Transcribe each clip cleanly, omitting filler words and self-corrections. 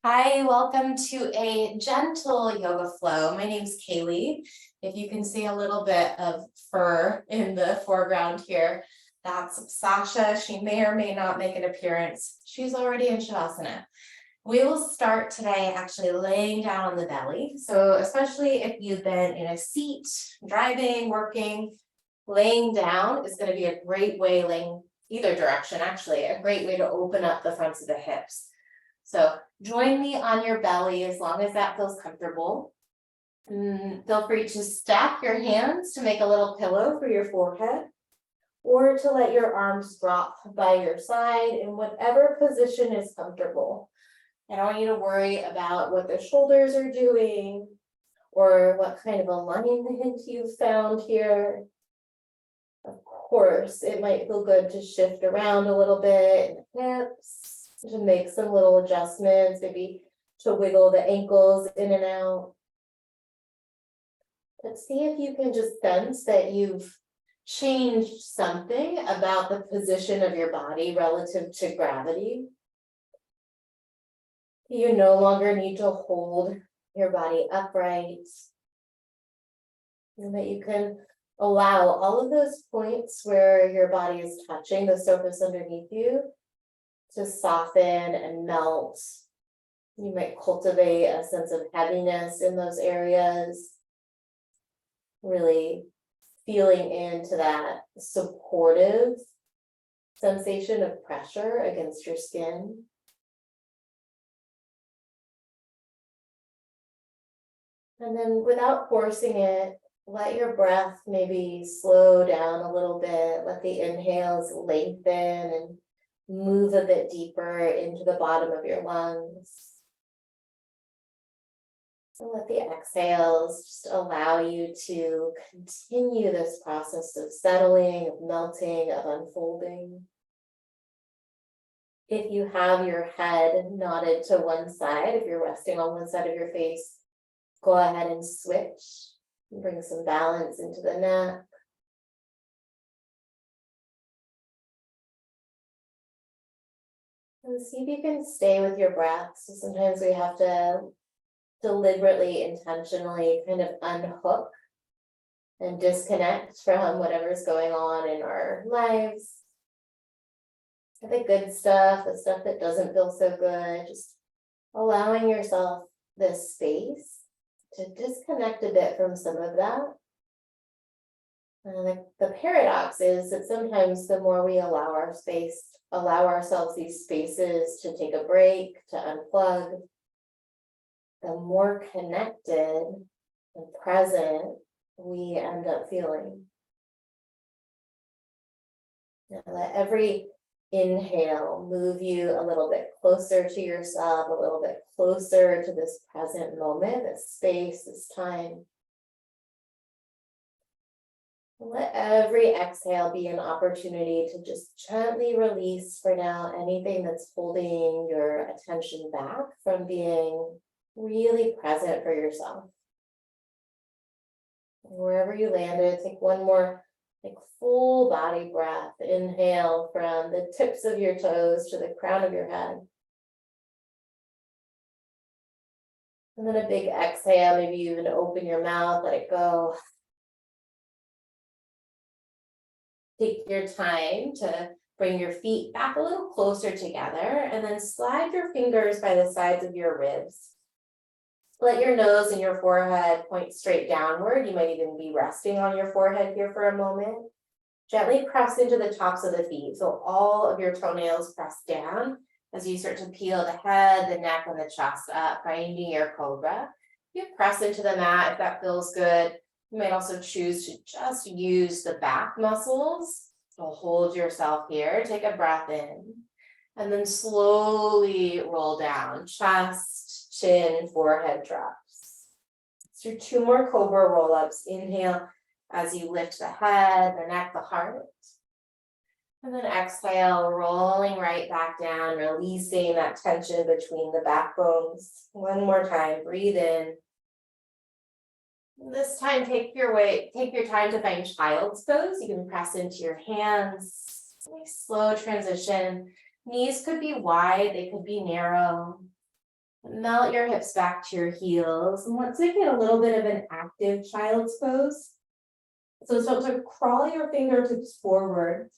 Hi, welcome to a gentle yoga flow. My name's Kaylee. If you can see a little bit of fur in the foreground here, that's Sasha. She may or may not make an appearance. She's already in Shavasana. We will start today actually laying down on the belly. So especially if you've been in a seat, driving, working, laying down is going to be a great way, laying either direction actually, a great way to open up the fronts of the hips. So join me on your belly as long as that feels comfortable. Feel free to stack your hands to make a little pillow for your forehead, or to let your arms drop by your side in whatever position is comfortable. I don't want you to worry about what the shoulders are doing or what kind of alignment you've found here. Of course, it might feel good to shift around a little bit in the hips, to make some little adjustments, maybe to wiggle the ankles in and out. But see if you can just sense that you've changed something about the position of your body relative to gravity. You no longer need to hold your body upright, and that you can allow all of those points where your body is touching the surface underneath you to soften and melt. You might cultivate a sense of heaviness in those areas, really feeling into that supportive sensation of pressure against your skin. And then without forcing it, let your breath maybe slow down a little bit. Let the inhales lengthen and move a bit deeper into the bottom of your lungs. And let the exhales just allow you to continue this process of settling, of melting, of unfolding. If you have your head nodded to one side, if you're resting on one side of your face, go ahead and switch and bring some balance into the neck. And see if you can stay with your breath. So sometimes we have to deliberately, intentionally kind of unhook and disconnect from whatever's going on in our lives. The good stuff, the stuff that doesn't feel so good, just allowing yourself this space to disconnect a bit from some of that. The paradox is that sometimes the more we allow ourselves these spaces to take a break, to unplug, the more connected and present we end up feeling. Now, let every inhale move you a little bit closer to yourself, a little bit closer to this present moment, this space, this time. Let every exhale be an opportunity to just gently release for now anything that's holding your attention back from being really present for yourself. And wherever you landed, take one more full body breath. Inhale from the tips of your toes to the crown of your head. And then a big exhale, maybe you even open your mouth, let it go. Take your time to bring your feet back a little closer together, and then slide your fingers by the sides of your ribs. Let your nose and your forehead point straight downward. You might even be resting on your forehead here for a moment. Gently press into the tops of the feet. So all of your toenails press down as you start to peel the head, the neck, and the chest up, finding your cobra. You press into the mat if that feels good. You might also choose to just use the back muscles to hold yourself here. Take a breath in, and then slowly roll down. Chest, chin, forehead drops. So 2 more cobra roll-ups. Inhale as you lift the head, the neck, the heart. And then exhale, rolling right back down, releasing that tension between the backbones. One more time, breathe in. This time, take your time to find child's pose. You can press into your hands. Nice slow transition. Knees could be wide, they could be narrow. Melt your hips back to your heels. And let's make it a little bit of an active child's pose. So start to crawl your fingertips forward.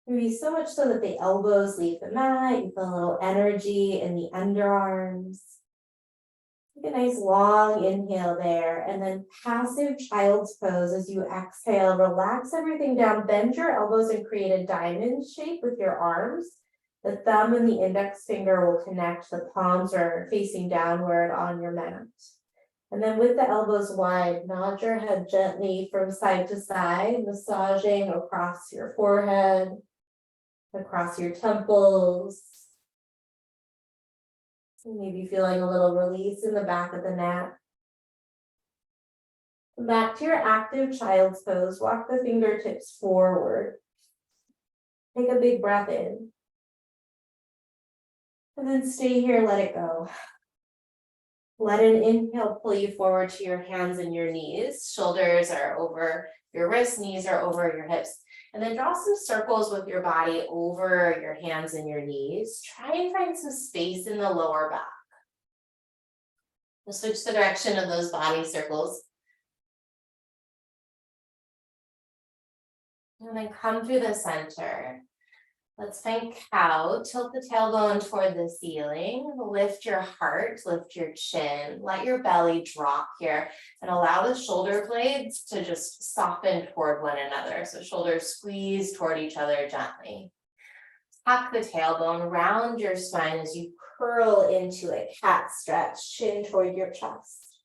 Maybe so much so that the elbows leave the mat. You feel a little energy in the underarms. Take a nice long inhale there, and then passive child's pose as you exhale. Relax everything down, bend your elbows and create a diamond shape with your arms. The thumb and the index finger will connect, the palms are facing downward on your mat. And then with the elbows wide, nod your head gently from side to side, massaging across your forehead, across your temples. Maybe feeling a little release in the back of the neck. Back to your active child's pose. Walk the fingertips forward. Take a big breath in. And then stay here, let it go. Let an inhale pull you forward to your hands and your knees. Shoulders are over your wrists, knees are over your hips. And then draw some circles with your body over your hands and your knees. Try and find some space in the lower back. We'll switch the direction of those body circles. And then come through the center. Let's find cow. Tilt the tailbone toward the ceiling. Lift your heart, lift your chin. Let your belly drop here and allow the shoulder blades to just soften toward one another. So shoulders squeeze toward each other gently. Tuck the tailbone, round your spine as you curl into a cat stretch, chin toward your chest.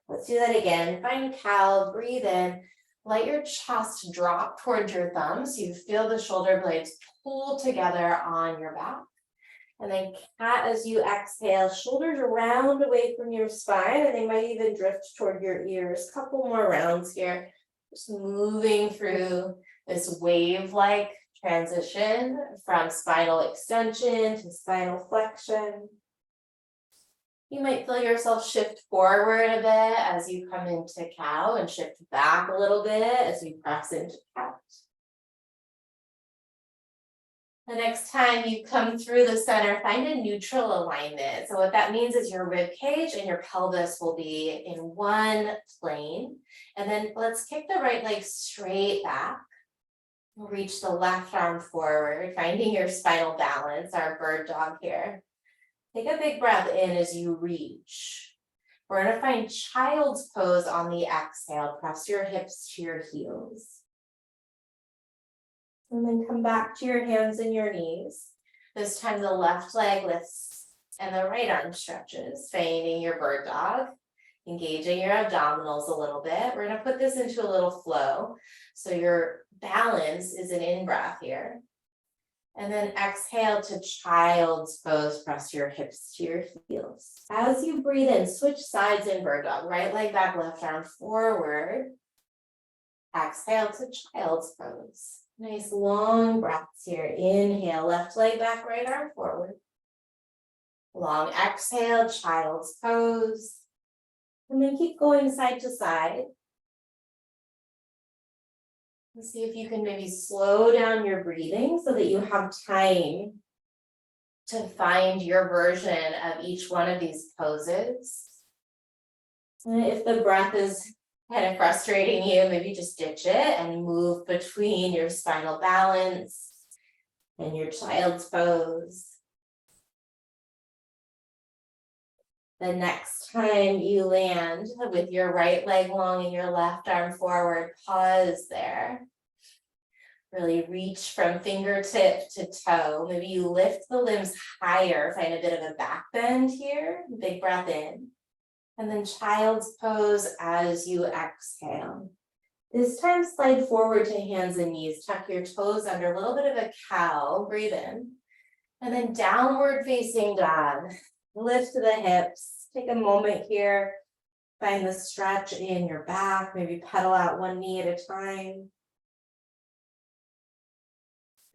Let's do that again. Find cow, breathe in. Let your chest drop towards your thumbs so you feel the shoulder blades pull together on your back. And then cat as you exhale, shoulders round away from your spine, and they might even drift toward your ears. Couple more rounds here. Just moving through this wave-like transition from spinal extension to spinal flexion. You might feel yourself shift forward a bit as you come into cow and shift back a little bit as you press into cat. The next time you come through the center, find a neutral alignment. So what that means is your rib cage and your pelvis will be in one plane. And then let's kick the right leg straight back. Reach the left arm forward, finding your spinal balance, our bird dog here. Take a big breath in as you reach. We're going to find child's pose on the exhale. Press your hips to your heels. And then come back to your hands and your knees. This time the left leg lifts and the right arm stretches, feigning your bird dog, engaging your abdominals a little bit. We're going to put this into a little flow. So your balance is an in-breath here. And then exhale to child's pose, press your hips to your heels. As you breathe in, switch sides in bird dog. Right leg back, left arm forward. Exhale to child's pose. Nice long breaths here. Inhale, left leg back, right arm forward. Long exhale, child's pose. And then keep going side to side. See if you can maybe slow down your breathing so that you have time to find your version of each one of these poses. And if the breath is kind of frustrating you, maybe just ditch it and move between your spinal balance and your child's pose. The next time you land with your right leg long and your left arm forward, pause there. Really reach from fingertip to toe. Maybe you lift the limbs higher, find a bit of a back bend here. Big breath in. And then child's pose as you exhale. This time slide forward to hands and knees. Tuck your toes under, a little bit of a cow. Breathe in. And then downward facing dog. Lift the hips. Take a moment here. Find the stretch in your back. Maybe pedal out one knee at a time.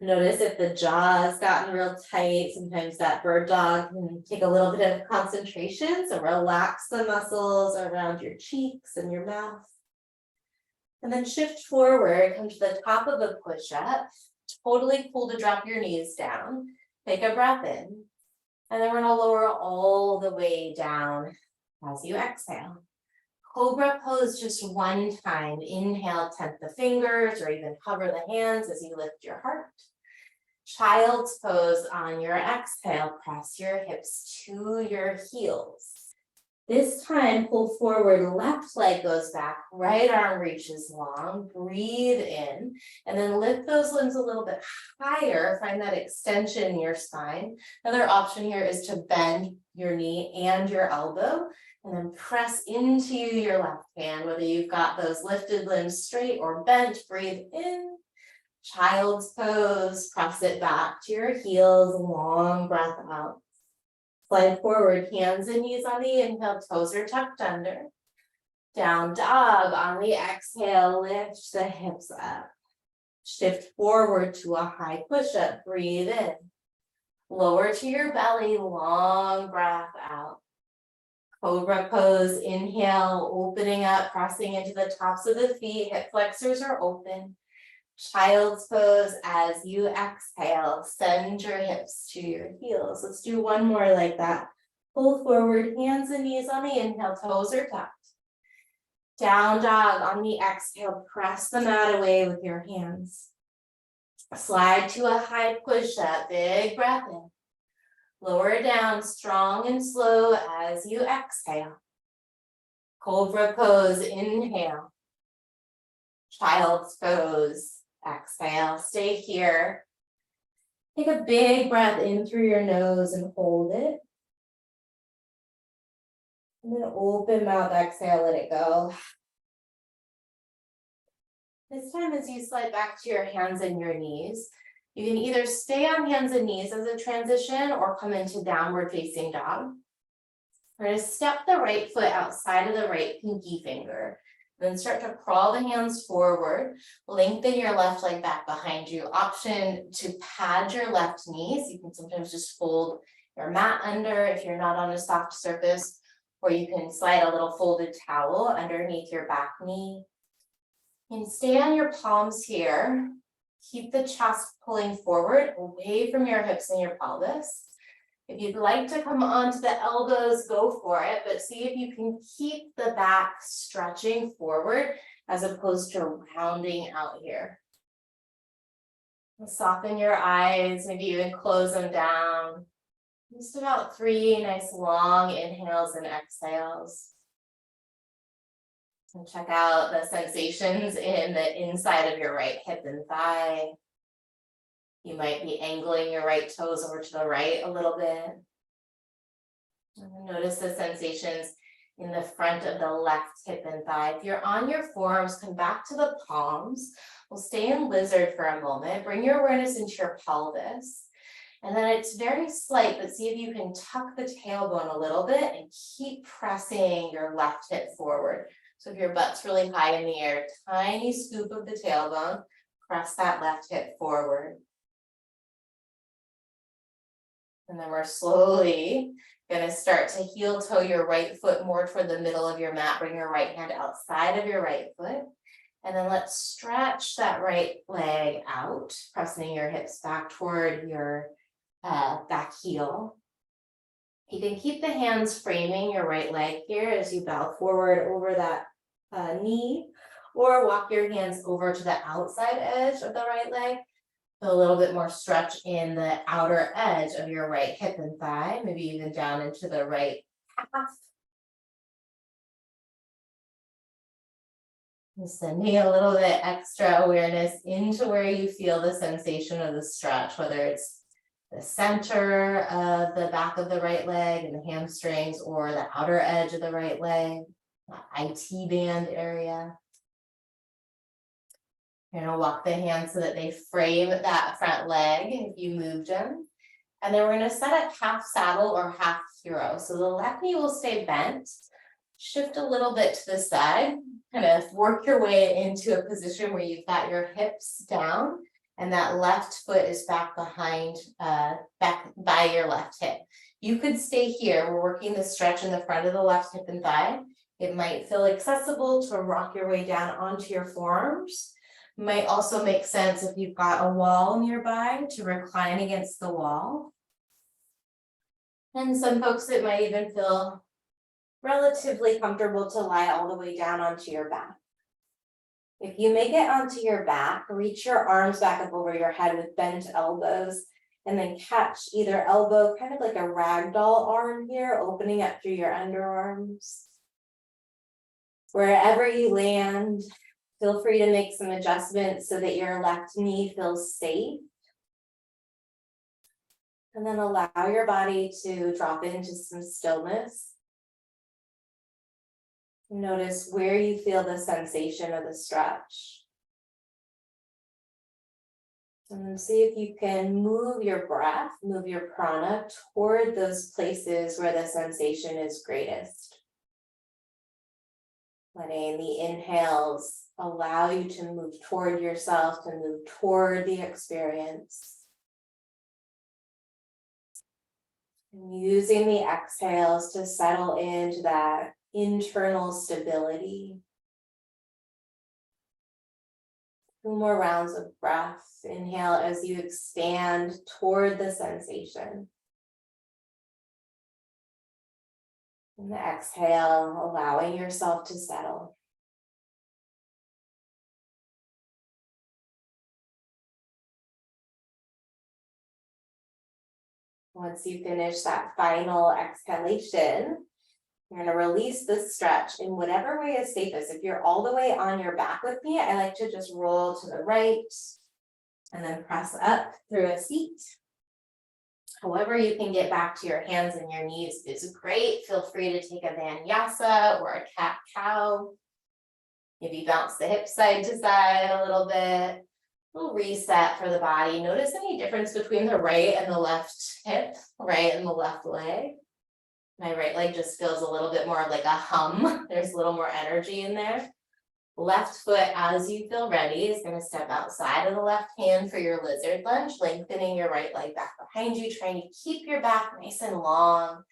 Notice if the jaw's gotten real tight. Sometimes that bird dog can take a little bit of concentration. So relax the muscles around your cheeks and your mouth. And then shift forward, come to the top of a push-up. Totally cool to drop your knees down. Take a breath in. And then we're gonna lower all the way down as you exhale. Cobra pose just one time. Inhale, tent the fingers or even hover the hands as you lift your heart. Child's pose on your exhale, press your hips to your heels. This time, pull forward, left leg goes back, right arm reaches long, breathe in, and then lift those limbs a little bit higher, find that extension in your spine. Another option here is to bend your knee and your elbow, and then press into your left hand, whether you've got those lifted limbs straight or bent, breathe in. Child's pose, press it back to your heels, long breath out. Slide forward, hands and knees on the inhale, toes are tucked under. Down dog, on the exhale, lift the hips up. Shift forward to a high push-up, breathe in. Lower to your belly, long breath out. Cobra pose, inhale, opening up, pressing into the tops of the feet, hip flexors are open. Child's pose as you exhale, send your hips to your heels. Let's do one more like that. Pull forward, hands and knees on the inhale, toes are tucked. Down dog on the exhale, press the mat away with your hands. Slide to a high push-up, big breath in. Lower down, strong and slow as you exhale. Cobra pose, inhale. Child's pose. Exhale, stay here. Take a big breath in through your nose and hold it. And then open mouth, exhale, let it go. This time as you slide back to your hands and your knees, you can either stay on hands and knees as a transition or come into downward facing dog. We're going to step the right foot outside of the right pinky finger. Then start to crawl the hands forward, lengthen your left leg back behind you. Option to pad your left knee. So you can sometimes just fold your mat under if you're not on a soft surface, or you can slide a little folded towel underneath your back knee. And stay on your palms here. Keep the chest pulling forward, away from your hips and your pelvis. If you'd like to come onto the elbows, go for it, but see if you can keep the back stretching forward as opposed to rounding out here. Soften your eyes, maybe even close them down. Just about 3 nice long inhales and exhales. And check out the sensations in the inside of your right hip and thigh. You might be angling your right toes over to the right a little bit. And notice the sensations in the front of the left hip and thigh. If you're on your forearms, come back to the palms. We'll stay in lizard for a moment. Bring your awareness into your pelvis. And then it's very slight, but see if you can tuck the tailbone a little bit and keep pressing your left hip forward. So if your butt's really high in the air, tiny scoop of the tailbone, press that left hip forward. And then we're slowly going to start to heel toe your right foot more toward the middle of your mat. Bring your right hand outside of your right foot. And then let's stretch that right leg out, pressing your hips back toward your back heel. You can keep the hands framing your right leg here as you bow forward over that knee, or walk your hands over to the outside edge of the right leg. A little bit more stretch in the outer edge of your right hip and thigh, maybe even down into the right calf. And sending a little bit extra awareness into where you feel the sensation of the stretch, whether it's the center of the back of the right leg and the hamstrings, or the outer edge of the right leg, the IT band area. You're going to walk the hands so that they frame that front leg if you moved them. And then we're going to set up half saddle or half hero. So the left knee will stay bent. Shift a little bit to the side. Kind of work your way into a position where you've got your hips down and that left foot is back behind, back by your left hip. You could stay here. We're working the stretch in the front of the left hip and thigh. It might feel accessible to rock your way down onto your forearms. Might also make sense if you've got a wall nearby to recline against the wall. And some folks, it might even feel relatively comfortable to lie all the way down onto your back. If you make it onto your back, reach your arms back up over your head with bent elbows, and then catch either elbow, kind of like a ragdoll arm here, opening up through your underarms. Wherever you land, feel free to make some adjustments so that your left knee feels safe. And then allow your body to drop into some stillness. Notice where you feel the sensation of the stretch. And then see if you can move your breath, move your prana toward those places where the sensation is greatest. Letting the inhales allow you to move toward yourself, to move toward the experience. And using the exhales to settle into that internal stability. 2 more rounds of breath. Inhale as you expand toward the sensation. And the exhale, allowing yourself to settle. Once you finish that final exhalation, you're going to release the stretch in whatever way is safest. If you're all the way on your back with me, I like to just roll to the right and then press up through a seat. However you can get back to your hands and your knees is great. Feel free to take a vinyasa or a cat-cow. Maybe bounce the hips side to side a little bit. A little reset for the body. Notice any difference between the right and the left hip, right and the left leg. My right leg just feels a little bit more like a hum. There's a little more energy in there. Left foot, as you feel ready, is going to step outside of the left hand for your lizard lunge, lengthening your right leg back behind you, trying to keep your back nice and long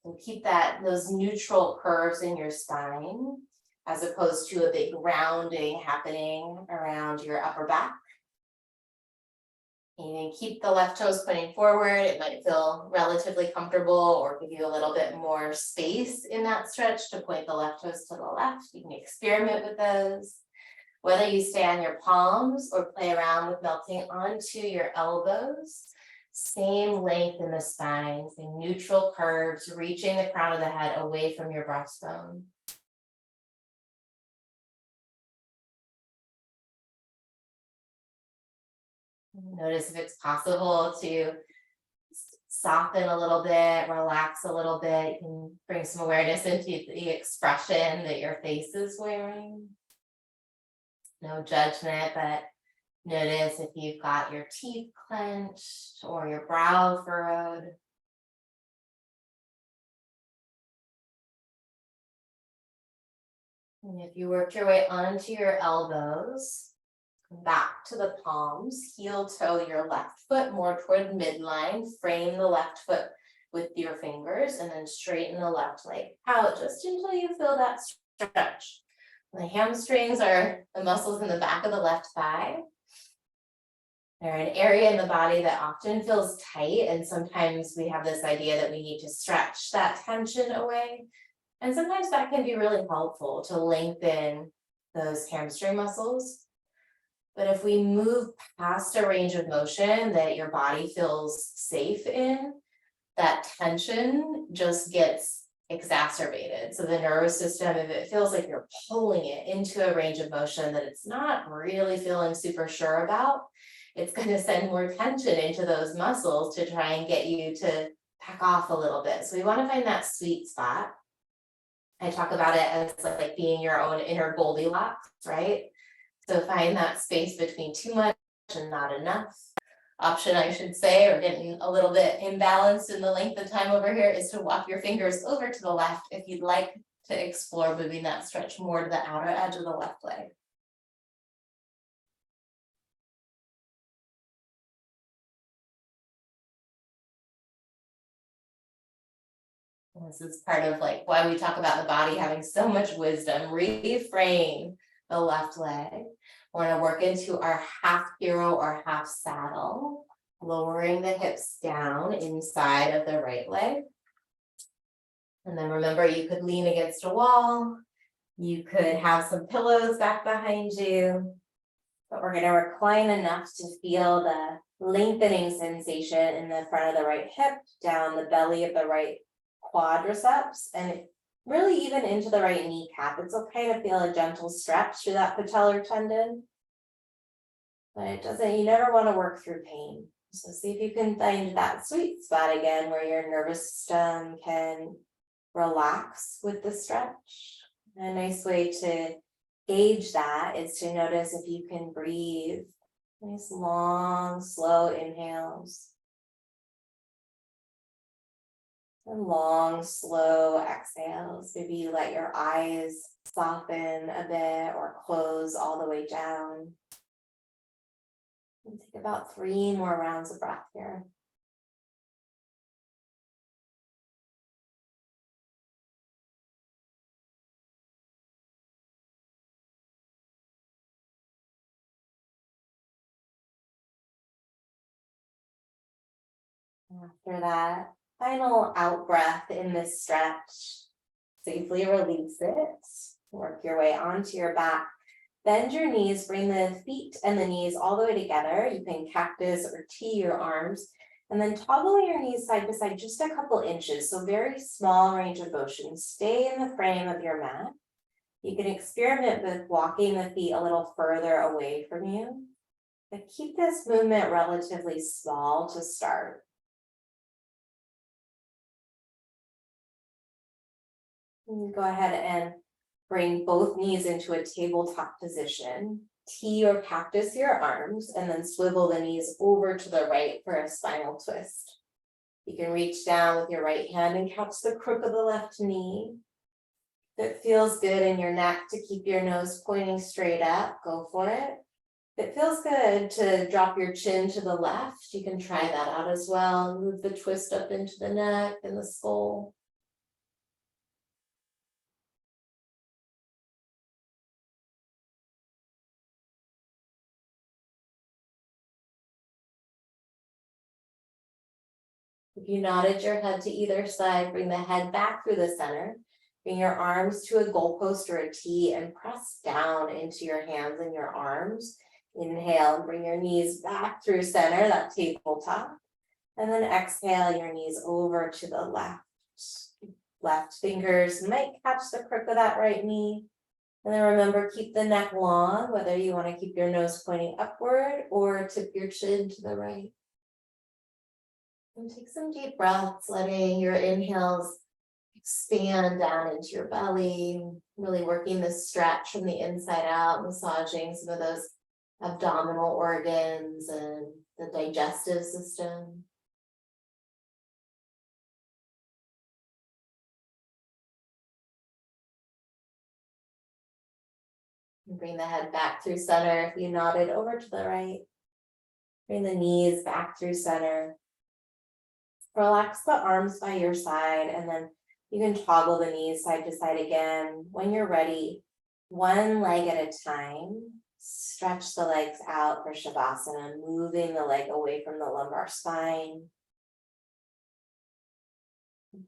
and keep those neutral curves in your spine, as opposed to a big rounding happening around your upper back. You can keep the left toes pointing forward. It might feel relatively comfortable or give you a little bit more space in that stretch to point the left toes to the left. You can experiment with those. Whether you stay on your palms or play around with melting onto your elbows, same length in the spine, same neutral curves, reaching the crown of the head away from your breastbone. Notice if it's possible to soften a little bit, relax a little bit. You can bring some awareness into the expression that your face is wearing. No judgment, but notice if you've got your teeth clenched or your brow furrowed. And if you work your way onto your elbows, back to the palms, heel toe your left foot more toward midline, frame the left foot with your fingers, and then straighten the left leg out just until you feel that stretch. The hamstrings are the muscles in the back of the left thigh. They're an area in the body that often feels tight, and sometimes we have this idea that we need to stretch that tension away. And sometimes that can be really helpful to lengthen those hamstring muscles. But if we move past a range of motion that your body feels safe in, that tension just gets exacerbated. So the nervous system, if it feels like you're pulling it into a range of motion that it's not really feeling super sure about, it's going to send more tension into those muscles to try and get you to back off a little bit. So we want to find that sweet spot. I talk about it as like being your own inner Goldilocks, right? So find that space between too much and not enough. Option, I should say, or getting a little bit imbalanced in the length of time over here, is to walk your fingers over to the left if you'd like to explore moving that stretch more to the outer edge of the left leg. This is part of like why we talk about the body having so much wisdom. Reframe the left leg. We're going to work into our half hero or half saddle, lowering the hips down inside of the right leg. And then remember, you could lean against a wall. You could have some pillows back behind you. But we're going to recline enough to feel the lengthening sensation in the front of the right hip, down the belly of the right quadriceps, and really even into the right kneecap. It's okay to feel a gentle stretch through that patellar tendon, but it doesn't, you never want to work through pain. So see if you can find that sweet spot again where your nervous system can relax with the stretch. A nice way to gauge that is to notice if you can breathe. Nice long, slow inhales. And long, slow exhales. Maybe you let your eyes soften a bit or close all the way down. And take about 3 more rounds of breath here. After that final out breath in this stretch, safely release it. Work your way onto your back. Bend your knees, bring the feet and the knees all the way together. You can cactus or T your arms, and then toggle your knees side to side just a couple inches. So very small range of motion. Stay in the frame of your mat. You can experiment with walking the feet a little further away from you, but keep this movement relatively small to start. Go ahead and bring both knees into a tabletop position. T or cactus your arms, and then swivel the knees over to the right for a spinal twist. You can reach down with your right hand and catch the crook of the left knee. If it feels good in your neck to keep your nose pointing straight up, go for it. If it feels good to drop your chin to the left, you can try that out as well. Move the twist up into the neck and the skull. If you nodded your head to either side, bring the head back through the center. Bring your arms to a goalpost or a T and press down into your hands and your arms. Inhale and bring your knees back through center, that tabletop. And then exhale your knees over to the left. Left fingers might catch the crook of that right knee. And then remember, keep the neck long, whether you want to keep your nose pointing upward or tip your chin to the right. And take some deep breaths, letting your inhales expand down into your belly, really working the stretch from the inside out, massaging some of those abdominal organs and the digestive system. And bring the head back through center if you nodded over to the right. Bring the knees back through center. Relax the arms by your side, and then you can toggle the knees side to side again. When you're ready, one leg at a time, stretch the legs out for Shavasana, moving the leg away from the lumbar spine.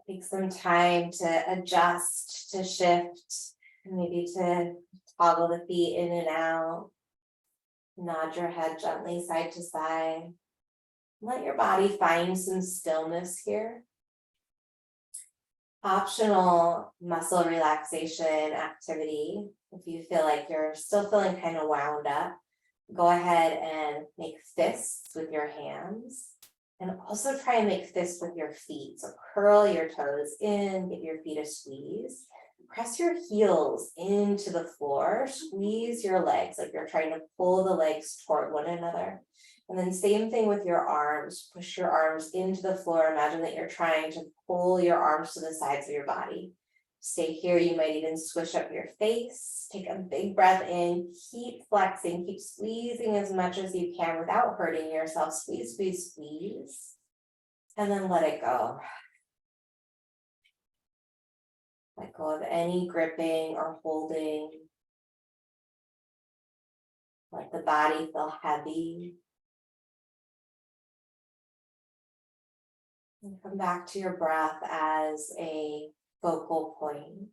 Take some time to adjust, to shift, maybe to toggle the feet in and out. Nod your head gently side to side. Let your body find some stillness here. Optional muscle relaxation activity. If you feel like you're still feeling kind of wound up, go ahead and make fists with your hands. And also try and make fists with your feet. So curl your toes in, give your feet a squeeze. Press your heels into the floor, squeeze your legs like you're trying to pull the legs toward one another. And then same thing with your arms, push your arms into the floor. Imagine that you're trying to pull your arms to the sides of your body. Stay here, you might even squish up your face. Take a big breath in, keep flexing, keep squeezing as much as you can without hurting yourself. Squeeze, squeeze, squeeze. And then let it go. Let go of any gripping or holding. Let the body feel heavy. And come back to your breath as a focal point.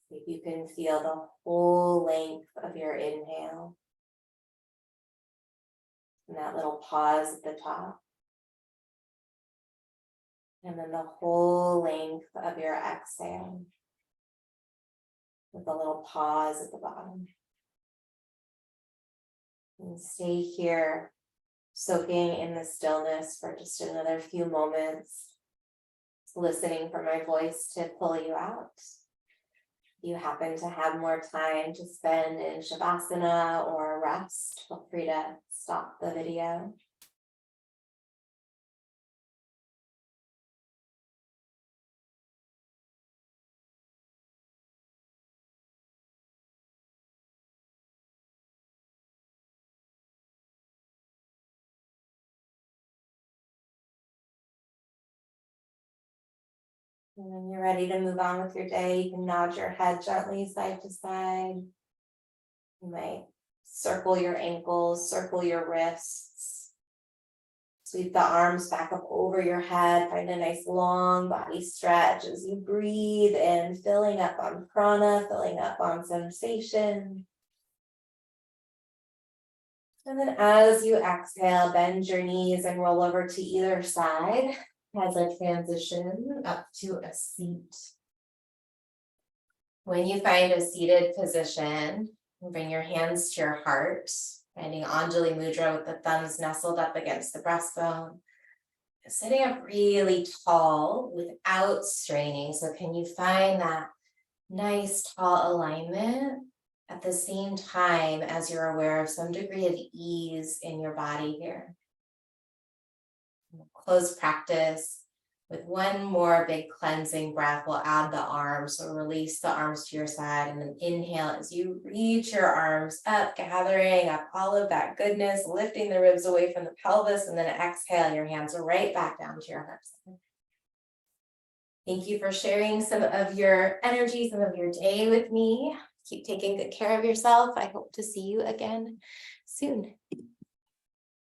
See if you can feel the whole length of your inhale. And that little pause at the top. And then the whole length of your exhale. With a little pause at the bottom. And stay here, soaking in the stillness for just another few moments. Listening for my voice to pull you out. If you happen to have more time to spend in Shavasana or rest, feel free to stop the video. And when you're ready to move on with your day, you can nod your head gently side to side. You might circle your ankles, circle your wrists. Sweep the arms back up over your head. Find a nice long body stretch as you breathe in, filling up on prana, filling up on sensation. And then as you exhale, bend your knees and roll over to either side as a transition up to a seat. When you find a seated position, bring your hands to your heart, finding Anjali Mudra with the thumbs nestled up against the breastbone. Sitting up really tall without straining. So can you find that nice tall alignment at the same time as you're aware of some degree of ease in your body here? Close practice with one more big cleansing breath. We'll add the arms, so release the arms to your side and then inhale as you reach your arms up, gathering up all of that goodness, lifting the ribs away from the pelvis, and then exhale, your hands are right back down to your hearts. Thank you for sharing some of your energy, some of your day with me. Keep taking good care of yourself. I hope to see you again soon.